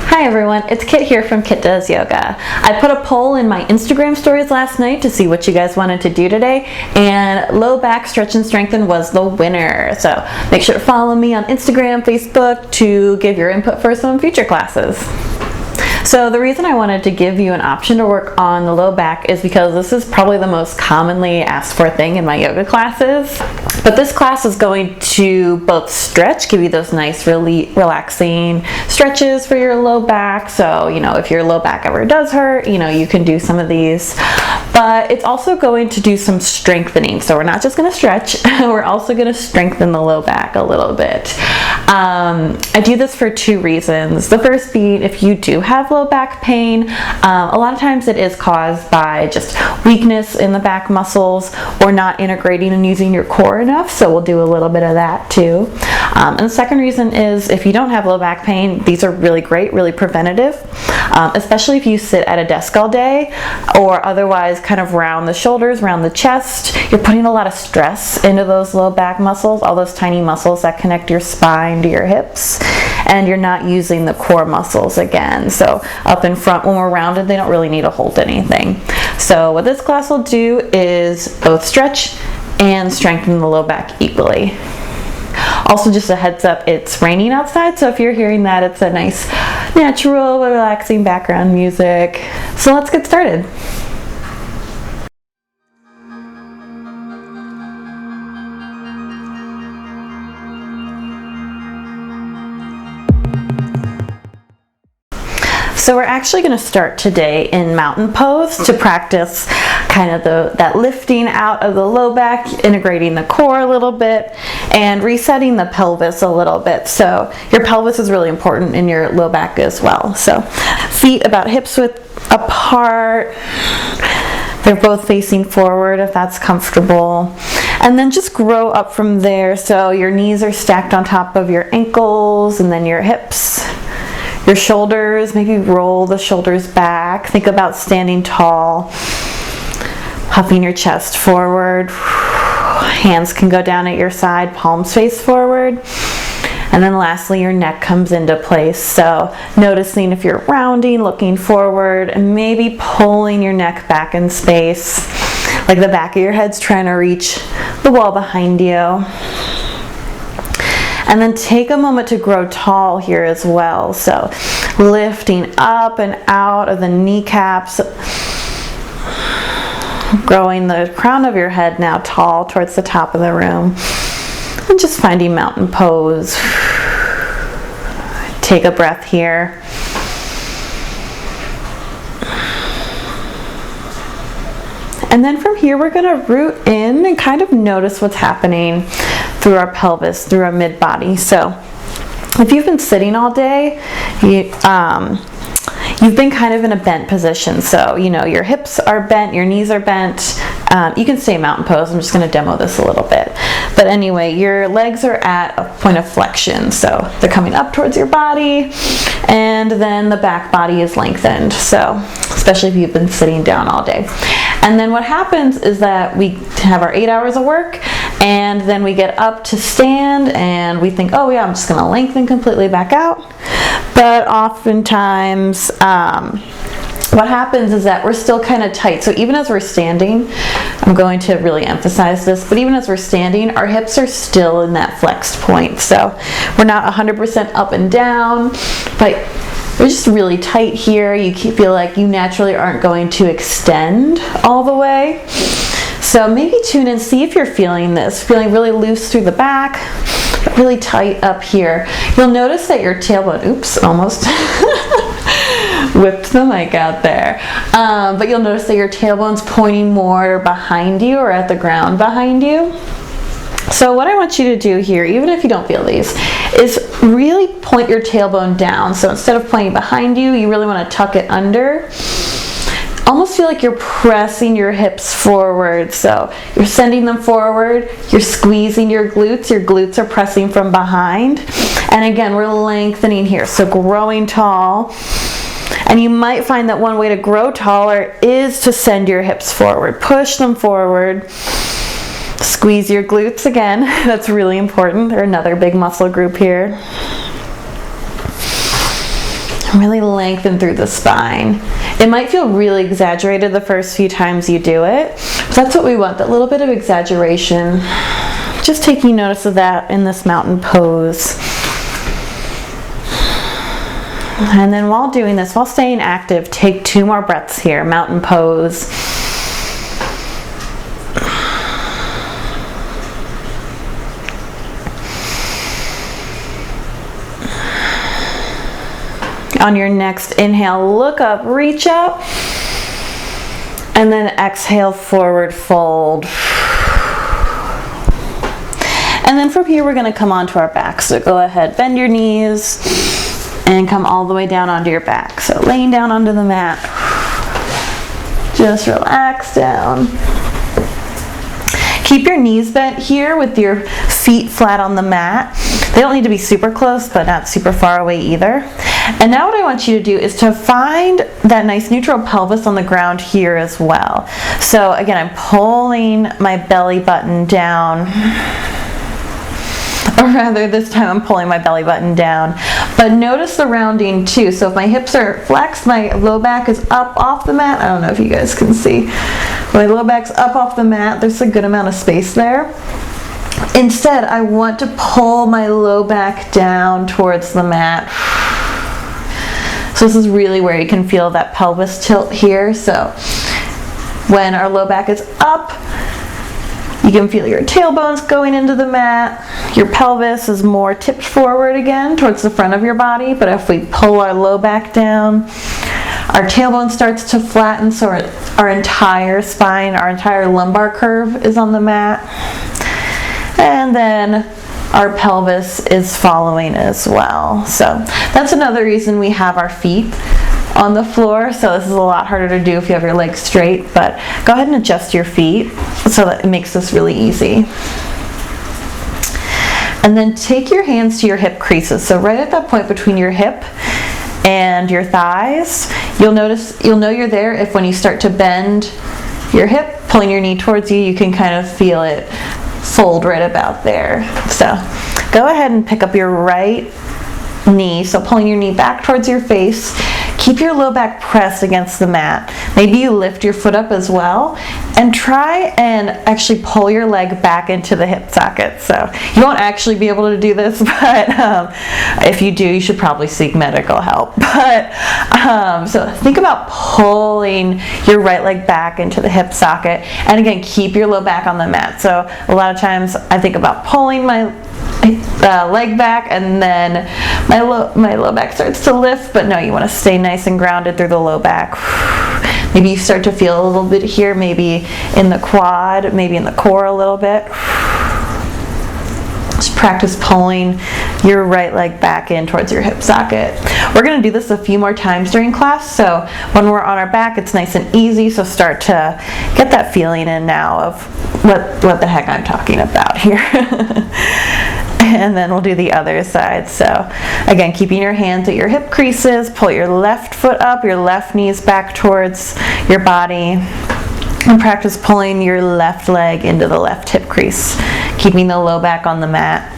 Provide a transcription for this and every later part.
Hi everyone, it's Kit here from Kit Does Yoga. I put a poll in my Instagram stories last night to see what you guys wanted to do today, and low back stretch and strengthen was the winner. So make sure to follow me on Instagram, Facebook to give your input for some future classes. So the reason I wanted to give you an option to work on the low back is because this is probably the most commonly asked for thing in my yoga classes. But this class is going to both stretch, give you those nice, really relaxing stretches for your low back. So, if your low back ever does hurt, you can do some of these. But it's also going to do some strengthening. So we're not just going to stretch, we're also going to strengthen the low back a little bit. I do this for two reasons. The first being, if you do have low back pain, a lot of times it is caused by just weakness in the back muscles or not integrating and using your core enough. So we'll do a little bit of that too. And the second reason is if you don't have low back pain, these are really great, really preventative, especially if you sit at a desk all day or otherwise kind of round the shoulders, round the chest. You're putting a lot of stress into those low back muscles, all those tiny muscles that connect your spine to your hips, and you're not using the core muscles again. So up in front, when we're rounded, they don't really need to hold anything. So what this class will do is both stretch and strengthen the low back equally. Also, just a heads up, it's raining outside, so if you're hearing that, it's a nice, natural, relaxing background music. So let's get started. So we're actually going to start today in mountain pose to practice kind of that lifting out of the low back, integrating the core a little bit, and resetting the pelvis a little bit. So your pelvis is really important in your low back as well. So feet about hips width apart. They're both facing forward if that's comfortable. And then just grow up from there. So your knees are stacked on top of your ankles and then your hips. Your shoulders, maybe roll the shoulders back. Think about standing tall, puffing your chest forward. Hands can go down at your side, palms face forward. And then lastly, your neck comes into place. So noticing if you're rounding, looking forward, and maybe pulling your neck back in space, like the back of your head's trying to reach the wall behind you. And then take a moment to grow tall here as well. So lifting up and out of the kneecaps, growing the crown of your head now tall towards the top of the room. And just finding mountain pose. Take a breath here. And then from here, we're going to root in and kind of notice what's happening through our pelvis, through our mid-body. So if you've been sitting all day, you've been kind of in a bent position. So, your hips are bent, your knees are bent. You can stay mountain pose. I'm just going to demo this a little bit. But anyway, your legs are at a point of flexion. So they're coming up towards your body, and then the back body is lengthened. So especially if you've been sitting down all day. And then what happens is that we have our 8 hours of work, and then we get up to stand and we think, oh yeah, I'm just going to lengthen completely back out. But oftentimes what happens is that we're still kind of tight. So even as we're standing, I'm going to really emphasize this, but even as we're standing, our hips are still in that flexed point. So we're not 100% up and down, but we're just really tight here. You feel like you naturally aren't going to extend all the way. So maybe tune in, see if you're feeling this, feeling really loose through the back, but really tight up here. You'll notice that your tailbone, oops, almost whipped the mic out there. But you'll notice that your tailbone's pointing more behind you or at the ground behind you. So what I want you to do here, even if you don't feel these, is really point your tailbone down. So instead of pointing behind you, you really want to tuck it under. Almost feel like you're pressing your hips forward. So you're sending them forward, you're squeezing your glutes are pressing from behind. And again, we're lengthening here, so growing tall. And you might find that one way to grow taller is to send your hips forward, push them forward. Squeeze your glutes again. That's really important. They're another big muscle group here. Really lengthen through the spine. It might feel really exaggerated the first few times you do it, but that's what we want, that little bit of exaggeration. Just taking notice of that in this mountain pose. And then while doing this, while staying active, take 2 more breaths here, mountain pose. On your next inhale, look up, reach up, and then exhale, forward fold. And then from here, we're going to come onto our back. So go ahead, bend your knees, and come all the way down onto your back. So laying down onto the mat, just relax down. Keep your knees bent here with your feet flat on the mat. They don't need to be super close, but not super far away either. And now what I want you to do is to find that nice neutral pelvis on the ground here as well. So again, I'm pulling my belly button down. Or rather, this time I'm pulling my belly button down. But notice the rounding too. So if my hips are flexed, my low back is up off the mat. I don't know if you guys can see. My low back's up off the mat. There's a good amount of space there. Instead, I want to pull my low back down towards the mat. So this is really where you can feel that pelvis tilt here. So when our low back is up, you can feel your tailbones going into the mat. Your pelvis is more tipped forward again towards the front of your body. But if we pull our low back down, our tailbone starts to flatten, so our entire spine, our entire lumbar curve is on the mat. And then our pelvis is following as well. So that's another reason we have our feet on the floor. So this is a lot harder to do if you have your legs straight, but go ahead and adjust your feet so that it makes this really easy. And then take your hands to your hip creases. So right at that point between your hip and your thighs, you'll know you're there if when you start to bend your hip, pulling your knee towards you, you can kind of feel it fold right about there. So go ahead and pick up your right knee, so pulling your knee back towards your face. Keep your low back pressed against the mat. Maybe you lift your foot up as well, and try and actually pull your leg back into the hip socket. So you won't actually be able to do this, but if you do, you should probably seek medical help. But so think about pulling your right leg back into the hip socket, and again, keep your low back on the mat. So a lot of times I think about pulling my leg back, and then my low back starts to lift, but no, you want to stay nice and grounded through the low back. Maybe you start to feel a little bit here, maybe in the quad, maybe in the core a little bit. Just practice pulling your right leg back in towards your hip socket. We're going to do this a few more times during class, so when we're on our back, it's nice and easy, so start to get that feeling in now of what the heck I'm talking about here. And then we'll do the other side. So again, keeping your hands at your hip creases, pull your left foot up, your left knees back towards your body, and practice pulling your left leg into the left hip crease, keeping the low back on the mat.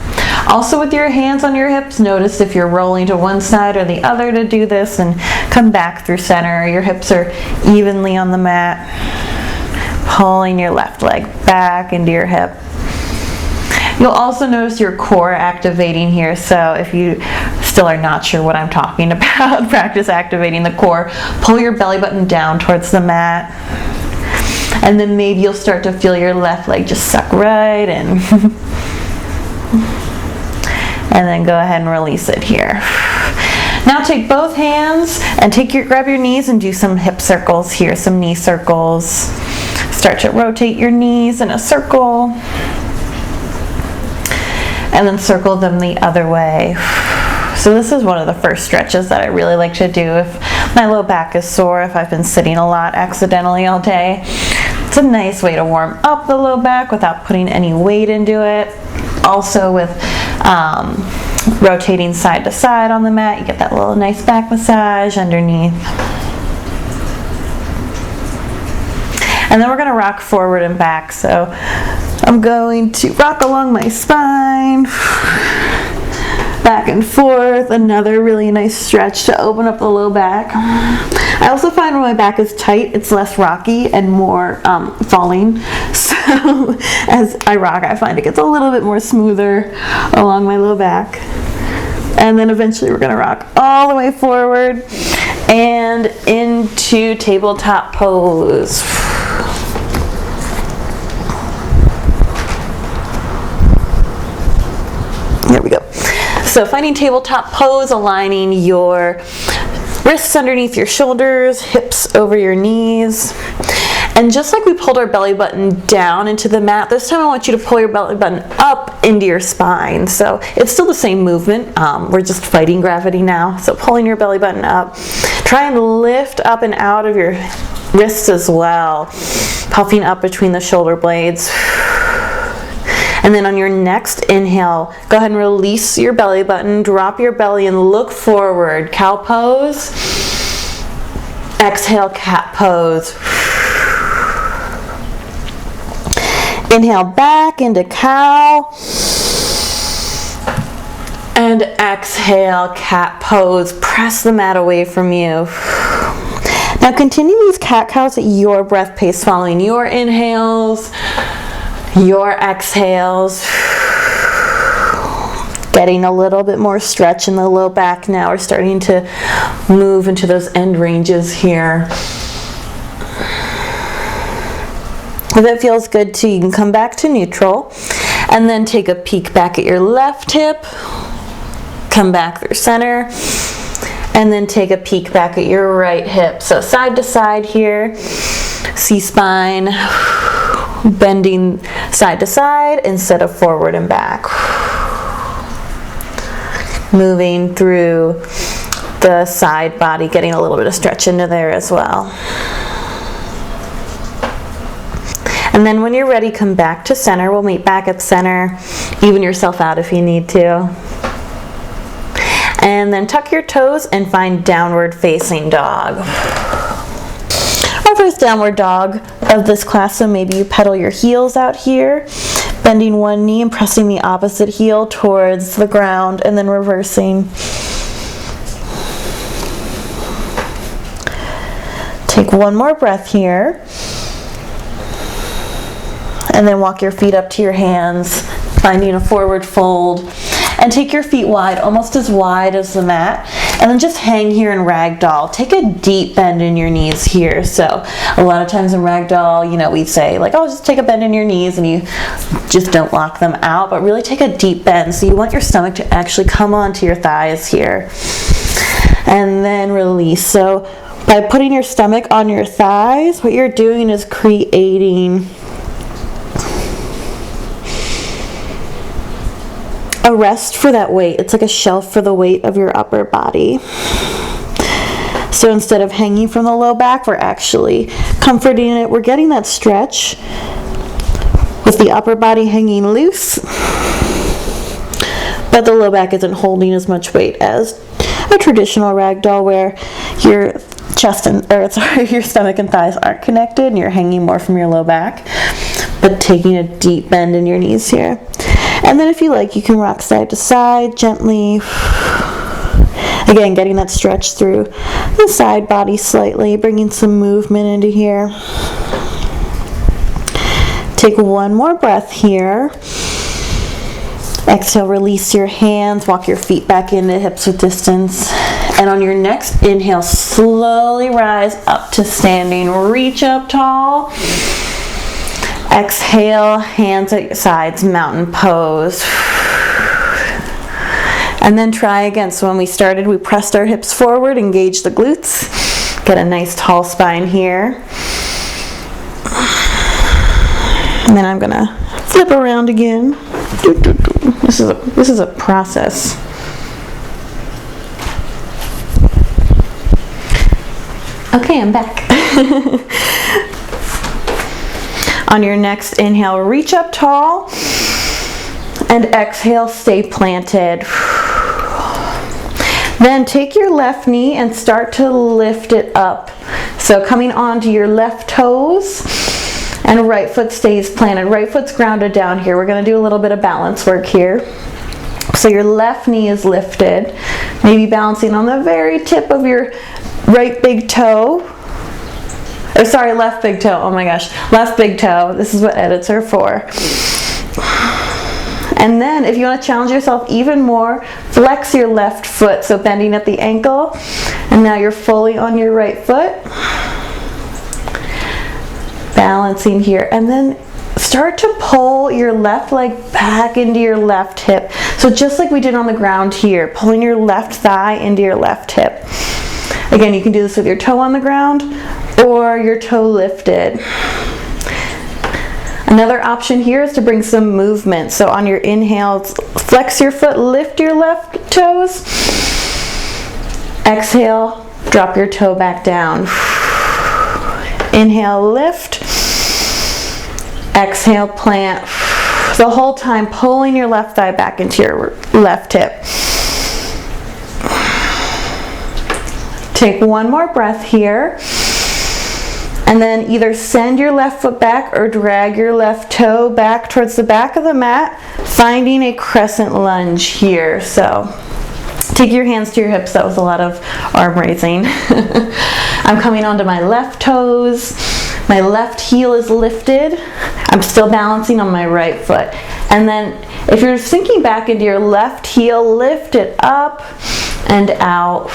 Also with your hands on your hips, notice if you're rolling to one side or the other to do this, and come back through center. Your hips are evenly on the mat, pulling your left leg back into your hip. You'll also notice your core activating here, so if you still are not sure what I'm talking about, practice activating the core. Pull your belly button down towards the mat, and then maybe you'll start to feel your left leg just suck right in. And then go ahead and release it here. Now take both hands and grab your knees and do some hip circles here, some knee circles. Start to rotate your knees in a circle, and then circle them the other way. So this is one of the first stretches that I really like to do if my low back is sore, if I've been sitting a lot accidentally all day. It's a nice way to warm up the low back without putting any weight into it. Also with rotating side to side on the mat, you get that little nice back massage underneath. And then we're going to rock forward and back. So I'm going to rock along my spine, back and forth. Another really nice stretch to open up the low back. I also find when my back is tight, it's less rocky and more falling. So as I rock, I find it gets a little bit more smoother along my low back. And then eventually we're gonna rock all the way forward and into tabletop pose. There we go. So finding tabletop pose, aligning your wrists underneath your shoulders, hips over your knees. And just like we pulled our belly button down into the mat, this time I want you to pull your belly button up into your spine. So it's still the same movement. We're just fighting gravity now. So pulling your belly button up. Try and lift up and out of your wrists as well. Puffing up between the shoulder blades. And then on your next inhale, go ahead and release your belly button, drop your belly and look forward. Cow pose. Exhale, cat pose. Inhale back into cow. And exhale, cat pose. Press the mat away from you. Now continue these cat cows at your breath pace, following your inhales, your exhales. Getting a little bit more stretch in the low back now. We're starting to move into those end ranges here. If it feels good too, you can come back to neutral and then take a peek back at your left hip, come back through center, and then take a peek back at your right hip. So side to side here, C-spine, bending side to side instead of forward and back. Moving through the side body, getting a little bit of stretch into there as well. And then when you're ready, come back to center. We'll meet back at center. Even yourself out if you need to. And then tuck your toes and find downward facing dog. Our first downward dog of this class, so maybe you pedal your heels out here, bending one knee and pressing the opposite heel towards the ground and then reversing. Take one more breath here. And then walk your feet up to your hands, finding a forward fold. And take your feet wide, almost as wide as the mat. And then just hang here in ragdoll. Take a deep bend in your knees here. So a lot of times in ragdoll, we say like, oh, just take a bend in your knees, and you just don't lock them out. But really take a deep bend. So you want your stomach to actually come onto your thighs here. And then release. So by putting your stomach on your thighs, what you're doing is creating a rest for that weight. It's like a shelf for the weight of your upper body. So instead of hanging from the low back, we're actually comforting it. We're getting that stretch with the upper body hanging loose, but the low back isn't holding as much weight as a traditional ragdoll where your your stomach and thighs aren't connected and you're hanging more from your low back, but taking a deep bend in your knees here. And then if you like, you can rock side to side gently. Again, getting that stretch through the side body slightly, bringing some movement into here. Take one more breath here. Exhale, release your hands, walk your feet back into hips with distance. And on your next inhale, slowly rise up to standing. Reach up tall. Exhale, hands at your sides, mountain pose. And then try again. So when we started, we pressed our hips forward, engage the glutes. Get a nice tall spine here. And then I'm gonna flip around again. This is a process. Okay, I'm back. On your next inhale, reach up tall, and exhale, stay planted. Then take your left knee and start to lift it up. So coming onto your left toes, and right foot stays planted. Right foot's grounded down here. We're gonna do a little bit of balance work here. So your left knee is lifted, maybe balancing on the very tip of your right big toe. Or sorry, left big toe. Oh my gosh, left big toe. This is what edits are for. And then if you want to challenge yourself even more, flex your left foot, so bending at the ankle. And now you're fully on your right foot. Balancing here. And then start to pull your left leg back into your left hip. So just like we did on the ground here, pulling your left thigh into your left hip. Again, you can do this with your toe on the ground or your toe lifted. Another option here is to bring some movement. So on your inhale, flex your foot, lift your left toes. Exhale, drop your toe back down. Inhale, lift. Exhale, plant. The whole time pulling your left thigh back into your left hip. Take one more breath here. And then either send your left foot back or drag your left toe back towards the back of the mat, finding a crescent lunge here. So take your hands to your hips. That was a lot of arm raising. I'm coming onto my left toes. My left heel is lifted. I'm still balancing on my right foot. And then if you're sinking back into your left heel, lift it up and out.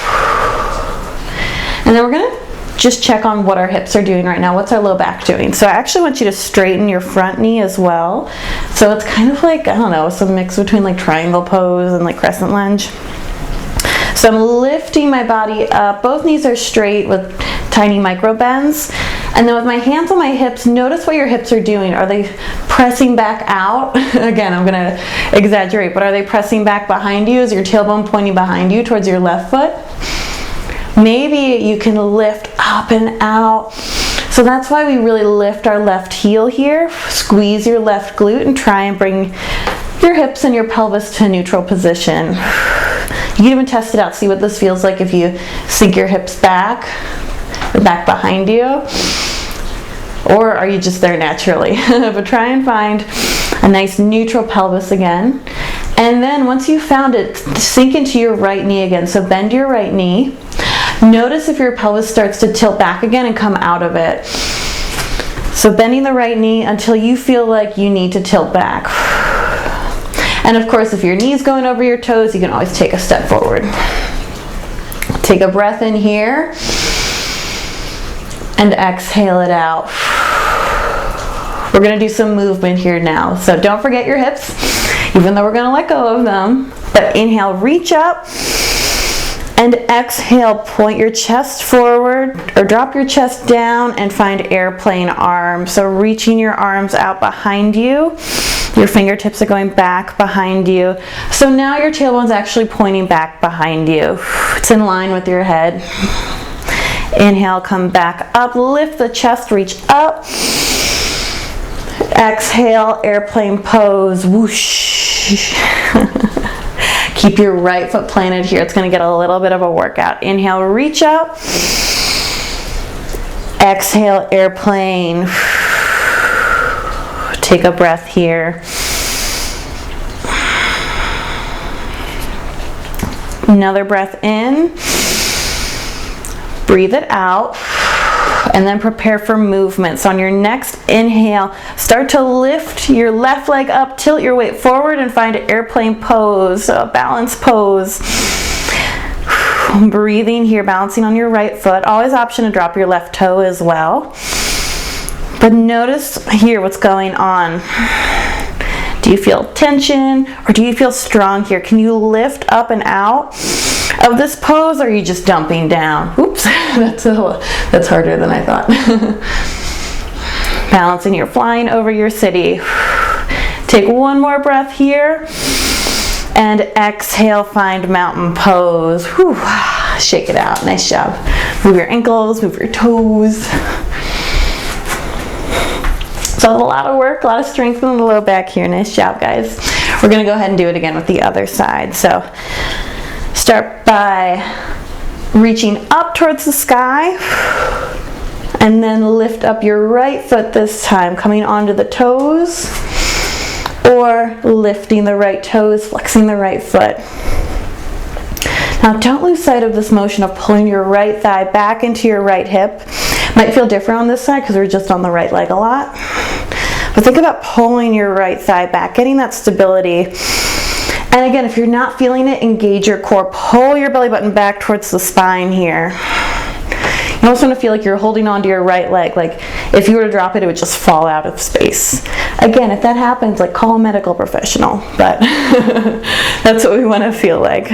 And then we're gonna just check on what our hips are doing right now. What's our low back doing? So I actually want you to straighten your front knee as well. So it's kind of like, I don't know, some mix between like triangle pose and like crescent lunge. So I'm lifting my body up. Both knees are straight with tiny micro bends. And then with my hands on my hips, notice what your hips are doing. Are they pressing back out? Again, I'm gonna exaggerate, but are they pressing back behind you? Is your tailbone pointing behind you towards your left foot? Maybe you can lift up and out. So that's why we really lift our left heel here. Squeeze your left glute and try and bring your hips and your pelvis to a neutral position. You can even test it out, see what this feels like if you sink your hips back or back behind you. Or are you just there naturally? But try and find a nice neutral pelvis again. And then once you found it, sink into your right knee again. So bend your right knee. Notice if your pelvis starts to tilt back again and come out of it. So bending the right knee until you feel like you need to tilt back. And of course, if your knee's going over your toes, you can always take a step forward. Take a breath in here and exhale it out. We're gonna do some movement here now. So don't forget your hips, even though we're gonna let go of them. But inhale, reach up. And exhale, point your chest forward or drop your chest down and find airplane arms. So reaching your arms out behind you. Your fingertips are going back behind you. So now your tailbone's actually pointing back behind you. It's in line with your head. Inhale, come back up, lift the chest, reach up. Exhale, airplane pose, whoosh. Keep your right foot planted here. It's gonna get a little bit of a workout. Inhale, reach up. Exhale, airplane. Take a breath here. Another breath in. Breathe it out. And then prepare for movement. So on your next inhale, start to lift your left leg up, tilt your weight forward and find an airplane pose, a balance pose. Breathing here, balancing on your right foot. Always option to drop your left toe as well. But notice here what's going on. Do you feel tension or do you feel strong here? Can you lift up and out of this pose, or are you just dumping down? Oops, that's harder than I thought. Balancing, you're flying over your city. Take one more breath here. And exhale, find mountain pose. Whew. Shake it out, nice job. Move your ankles, move your toes. So a lot of work, a lot of strength in the low back here. Nice job, guys. We're gonna go ahead and do it again with the other side. So start by reaching up towards the sky and then lift up your right foot this time, coming onto the toes or lifting the right toes, flexing the right foot. Now don't lose sight of this motion of pulling your right thigh back into your right hip. Might feel different on this side because we're just on the right leg a lot. But think about pulling your right thigh back, getting that stability. And again, if you're not feeling it, engage your core. Pull your belly button back towards the spine here. You almost want to feel like you're holding onto your right leg. Like if you were to drop it, it would just fall out of space. Again, if that happens, like call a medical professional. But that's what we want to feel like.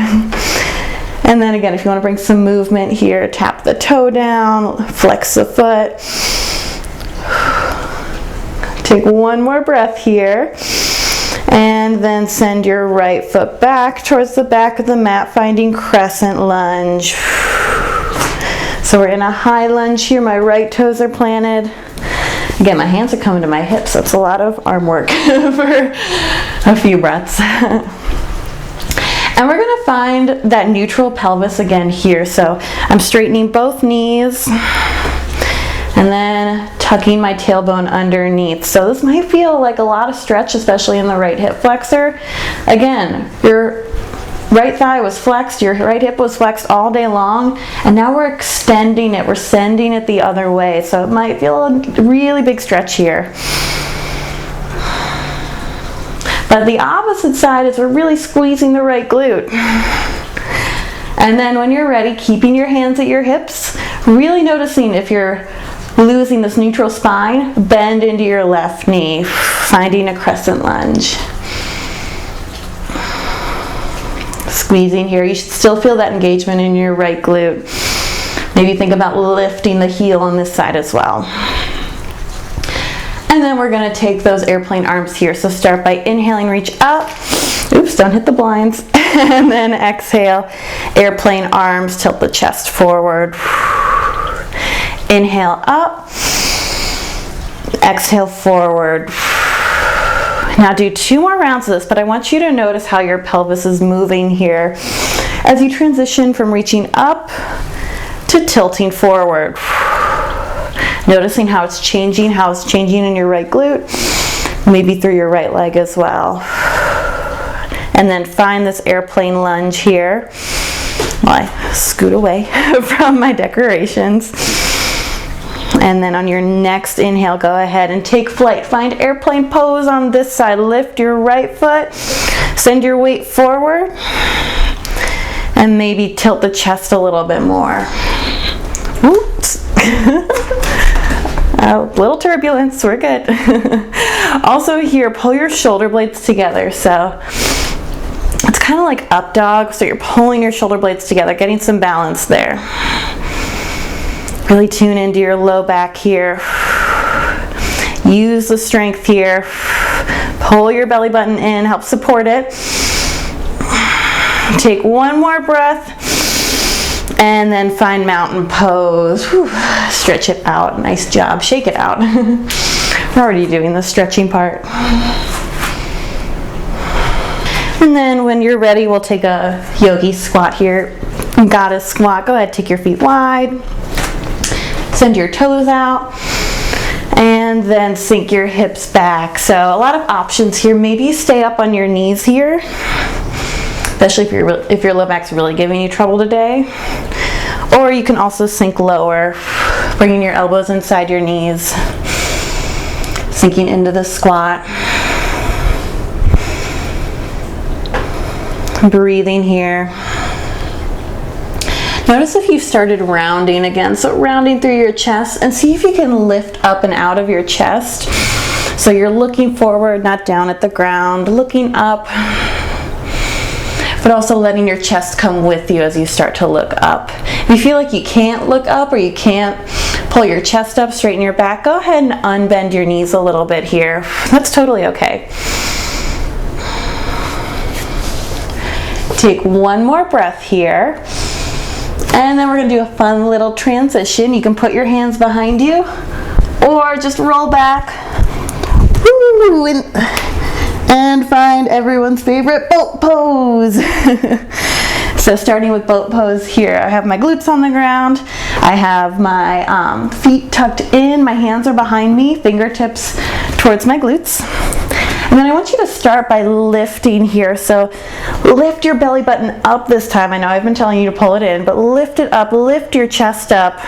And then again, if you want to bring some movement here, tap the toe down, flex the foot. Take one more breath here. And then send your right foot back towards the back of the mat, finding crescent lunge. So we're in a high lunge here. My right toes are planted. Again, my hands are coming to my hips. That's a lot of arm work for a few breaths. And we're going to find that neutral pelvis again here. So I'm straightening both knees and then tucking my tailbone underneath. So this might feel like a lot of stretch, especially in the right hip flexor. Again, your right thigh was flexed, your right hip was flexed all day long, and now we're extending it, we're sending it the other way. So it might feel a really big stretch here. But the opposite side is we're really squeezing the right glute. And then when you're ready, keeping your hands at your hips, really noticing if you're losing this neutral spine, bend into your left knee, finding a crescent lunge. Squeezing here, you should still feel that engagement in your right glute. Maybe think about lifting the heel on this side as well. And then we're going to take those airplane arms here. So start by inhaling, reach up. Oops, don't hit the blinds. And then exhale, airplane arms, tilt the chest forward. Inhale up. Exhale forward. Now do 2 more rounds of this, but I want you to notice how your pelvis is moving here as you transition from reaching up to tilting forward. Noticing how it's changing in your right glute, maybe through your right leg as well. And then find this airplane lunge here while I scoot away from my decorations. And then on your next inhale, go ahead and take flight. Find airplane pose on this side. Lift your right foot, send your weight forward, and maybe tilt the chest a little bit more. Oops. A little turbulence, we're good. Also here, pull your shoulder blades together. So it's kind of like up dog. So you're pulling your shoulder blades together, getting some balance there. Really tune into your low back here. Use the strength here. Pull your belly button in, help support it. Take one more breath. And then find mountain pose. Whew. Stretch it out. Nice job. Shake it out. We're already doing the stretching part. And then when you're ready, we'll take a yogi squat here. Goddess squat. Go ahead, take your feet wide. Send your toes out. And then sink your hips back. So a lot of options here. Maybe stay up on your knees here, especially if your low back's really giving you trouble today. Or you can also sink lower, bringing your elbows inside your knees, sinking into the squat. Breathing here. Notice if you've started rounding again, so rounding through your chest, and see if you can lift up and out of your chest. So you're looking forward, not down at the ground, looking up, but also letting your chest come with you as you start to look up. If you feel like you can't look up or you can't pull your chest up, straighten your back, go ahead and unbend your knees a little bit here. That's totally okay. Take one more breath here. And then we're going to do a fun little transition. You can put your hands behind you or just roll back. Woo, and find everyone's favorite boat pose. So starting with boat pose here, I have my glutes on the ground. I have my feet tucked in. My hands are behind me, fingertips towards my glutes. And then I want you to start by lifting here. So lift your belly button up this time. I know I've been telling you to pull it in, but lift it up, lift your chest up.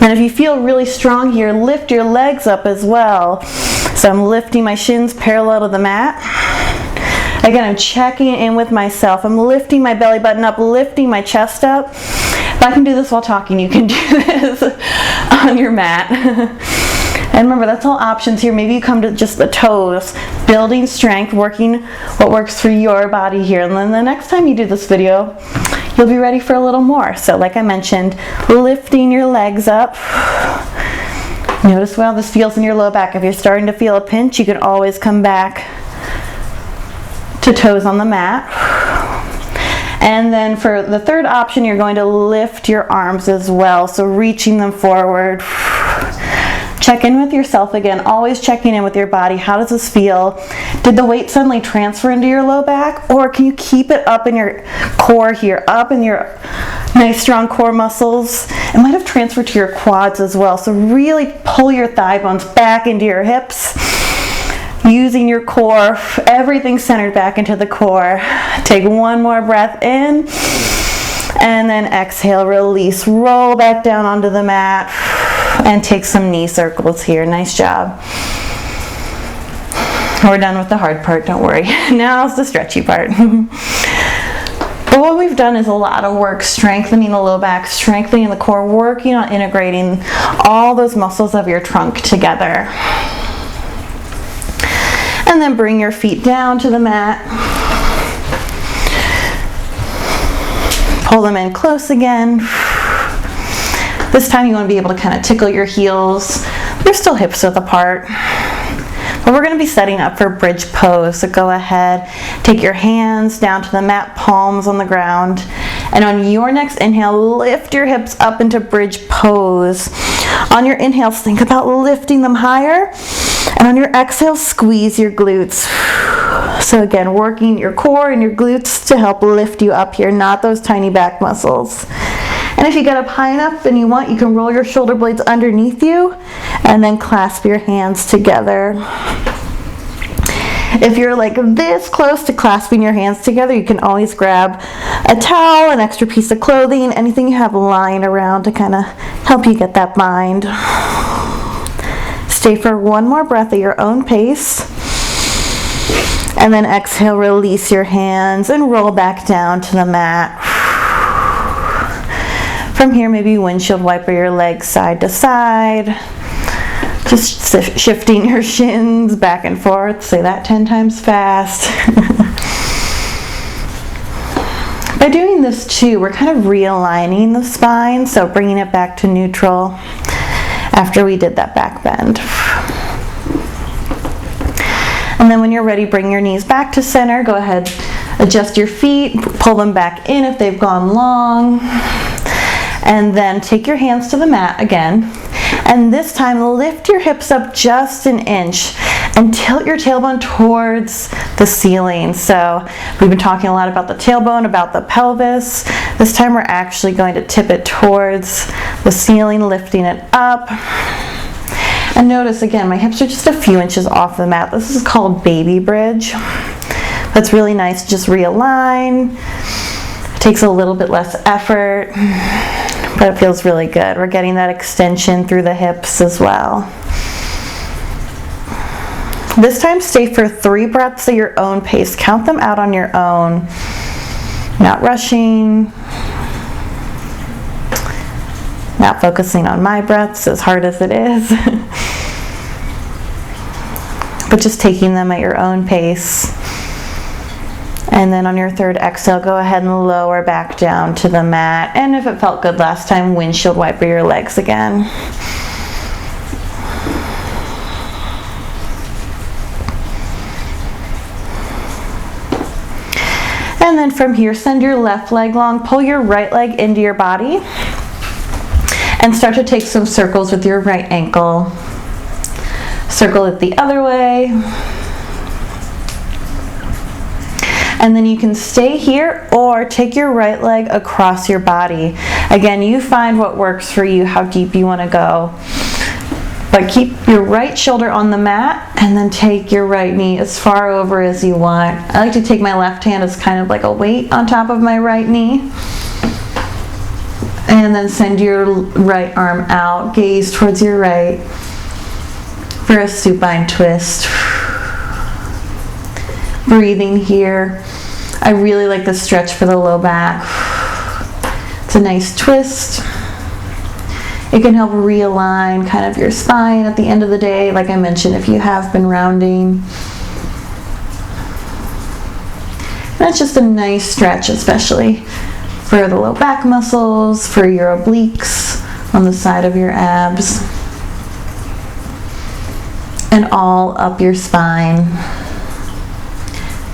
And if you feel really strong here, lift your legs up as well. So I'm lifting my shins parallel to the mat. Again, I'm checking in with myself. I'm lifting my belly button up, lifting my chest up. If I can do this while talking, you can do this on your mat. And remember, that's all options here. Maybe you come to just the toes, building strength, working what works for your body here. And then the next time you do this video, you'll be ready for a little more. So like I mentioned, lifting your legs up. Notice how this feels in your low back. If you're starting to feel a pinch, you can always come back to toes on the mat. And then for the third option, you're going to lift your arms as well. So reaching them forward. Check in with yourself again, always checking in with your body. How does this feel? Did the weight suddenly transfer into your low back? Or can you keep it up in your core here, up in your nice strong core muscles? It might have transferred to your quads as well. So really pull your thigh bones back into your hips, using your core, everything centered back into the core. Take one more breath in, and then exhale, release, roll back down onto the mat. And take some knee circles here. Nice job. We're done with the hard part, don't worry. Now it's the stretchy part. But what we've done is a lot of work strengthening the low back, strengthening the core, working on integrating all those muscles of your trunk together. And then bring your feet down to the mat. Pull them in close again. This time you want to be able to kind of tickle your heels. They're still hips width apart. But we're going to be setting up for bridge pose. So go ahead, take your hands down to the mat, palms on the ground. And on your next inhale, lift your hips up into bridge pose. On your inhales, think about lifting them higher. And on your exhale, squeeze your glutes. So again, working your core and your glutes to help lift you up here, not those tiny back muscles. And if you get up high enough and you want, you can roll your shoulder blades underneath you and then clasp your hands together. If you're like this close to clasping your hands together, you can always grab a towel, an extra piece of clothing, anything you have lying around to kind of help you get that bind. Stay for one more breath at your own pace. And then exhale, release your hands and roll back down to the mat. From here, maybe windshield wiper your legs side to side. Just shifting your shins back and forth. Say that 10 times fast. By doing this too, we're kind of realigning the spine, so bringing it back to neutral after we did that back bend. And then when you're ready, bring your knees back to center. Go ahead, adjust your feet, pull them back in if they've gone long. And then take your hands to the mat again. And this time, lift your hips up just an inch and tilt your tailbone towards the ceiling. So we've been talking a lot about the tailbone, about the pelvis. This time we're actually going to tip it towards the ceiling, lifting it up. And notice again, my hips are just a few inches off the mat. This is called baby bridge. That's really nice. Just realign. It takes a little bit less effort, but it feels really good. We're getting that extension through the hips as well. This time stay for 3 breaths at your own pace. Count them out on your own. Not rushing. Not focusing on my breaths, as hard as it is. But just taking them at your own pace. And then on your third exhale, go ahead and lower back down to the mat. And if it felt good last time, windshield wiper your legs again. And then from here, send your left leg long, pull your right leg into your body, and start to take some circles with your right ankle. Circle it the other way. And then you can stay here or take your right leg across your body. Again, you find what works for you, how deep you want to go. But keep your right shoulder on the mat and then take your right knee as far over as you want. I like to take my left hand as kind of like a weight on top of my right knee. And then send your right arm out, gaze towards your right for a supine twist. Breathing here. I really like the stretch for the low back. It's a nice twist. It can help realign kind of your spine at the end of the day, like I mentioned, if you have been rounding. That's just a nice stretch, especially for the low back muscles, for your obliques on the side of your abs, and all up your spine.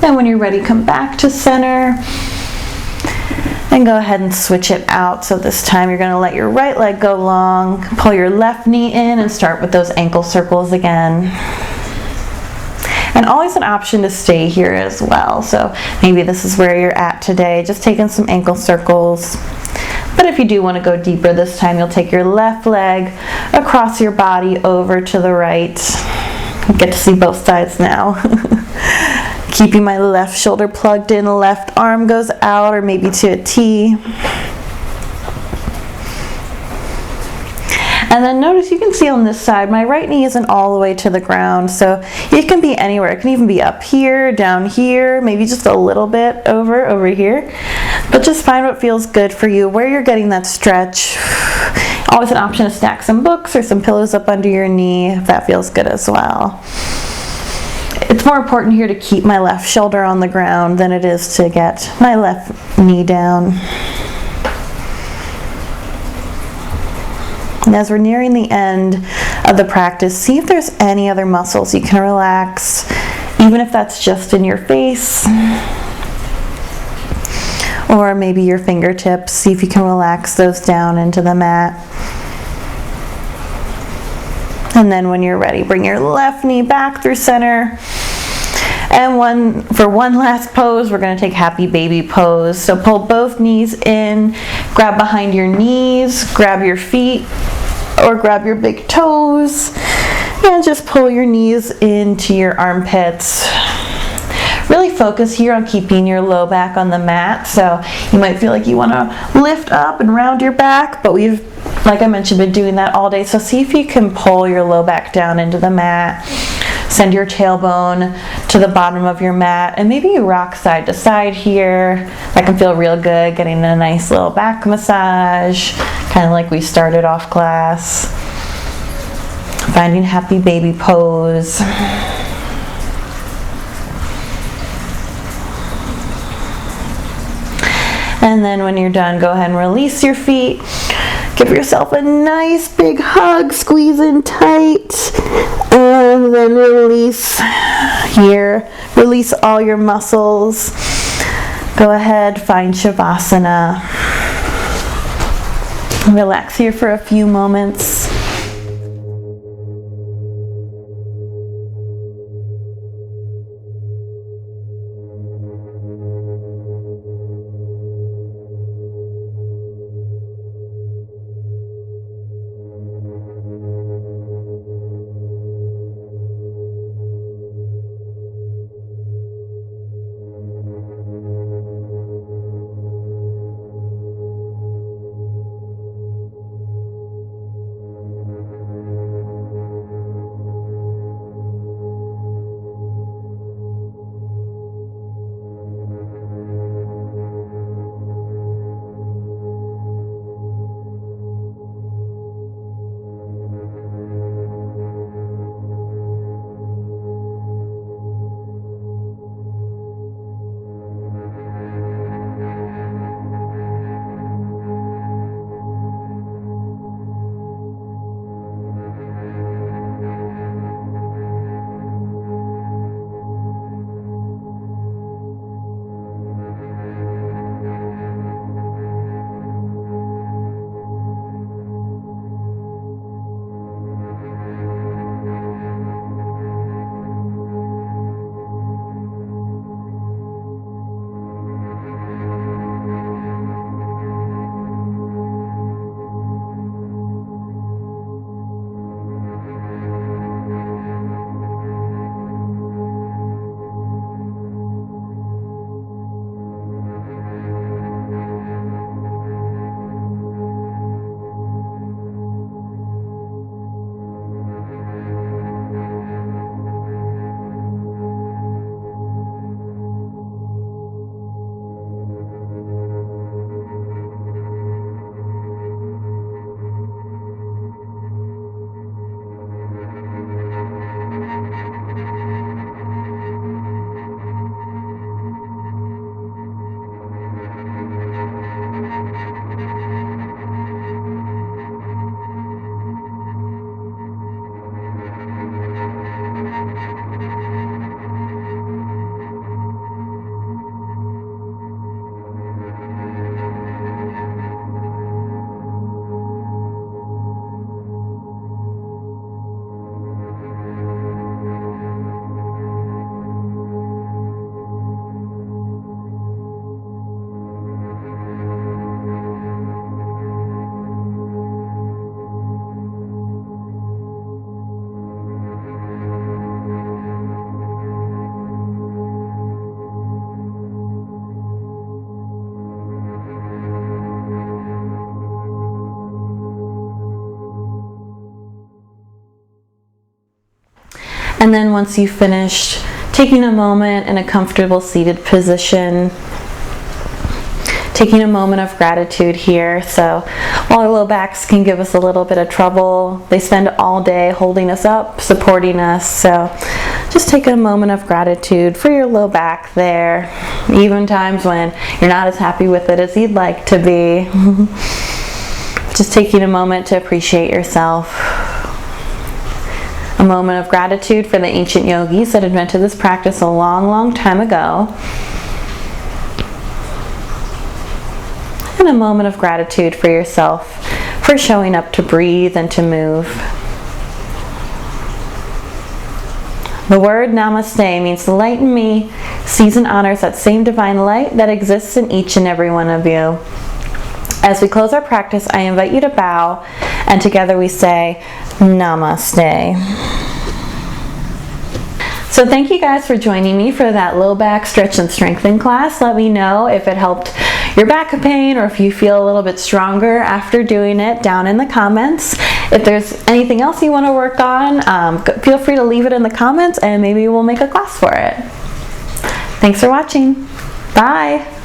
Then when you're ready, come back to center and go ahead and switch it out. So this time you're going to let your right leg go long, pull your left knee in, and start with those ankle circles again. And always an option to stay here as well. So maybe this is where you're at today, just taking some ankle circles. But if you do want to go deeper this time, you'll take your left leg across your body over to the right. You get to see both sides now. Keeping my left shoulder plugged in, left arm goes out or maybe to a T. And then notice you can see on this side, my right knee isn't all the way to the ground, so it can be anywhere. It can even be up here, down here, maybe just a little bit over here. But just find what feels good for you, where you're getting that stretch. Always an option to stack some books or some pillows up under your knee if that feels good as well. It's more important here to keep my left shoulder on the ground than it is to get my left knee down. And as we're nearing the end of the practice, see if there's any other muscles you can relax, even if that's just in your face or maybe your fingertips. See if you can relax those down into the mat. And then when you're ready, bring your left knee back through center. And for one last pose, we're going to take happy baby pose. So pull both knees in, grab behind your knees, grab your feet, or grab your big toes, and just pull your knees into your armpits. Really focus here on keeping your low back on the mat. So you might feel like you want to lift up and round your back, but we've, like I mentioned, been doing that all day. So see if you can pull your low back down into the mat. Send your tailbone to the bottom of your mat, and maybe you rock side to side here. That can feel real good, getting a nice little back massage, kind of like we started off class. Finding happy baby pose. And then when you're done, go ahead and release your feet. Give yourself a nice big hug, squeeze in tight, and then release here. Release all your muscles. Go ahead, find Shavasana. Relax here for a few moments. And then once you've finished, taking a moment in a comfortable seated position, taking a moment of gratitude here. So while our low backs can give us a little bit of trouble, they spend all day holding us up, supporting us. So just take a moment of gratitude for your low back there, even times when you're not as happy with it as you'd like to be. Just taking a moment to appreciate yourself. A moment of gratitude for the ancient yogis that invented this practice a long, long time ago. And a moment of gratitude for yourself for showing up to breathe and to move. The word namaste means the light in me sees and honors that same divine light that exists in each and every one of you. As we close our practice, I invite you to bow, and together we say namaste. So thank you guys for joining me for that low back stretch and strengthen class. Let me know if it helped your back pain or if you feel a little bit stronger after doing it down in the comments. If there's anything else you want to work on, feel free to leave it in the comments and maybe we'll make a class for it. Thanks for watching. Bye.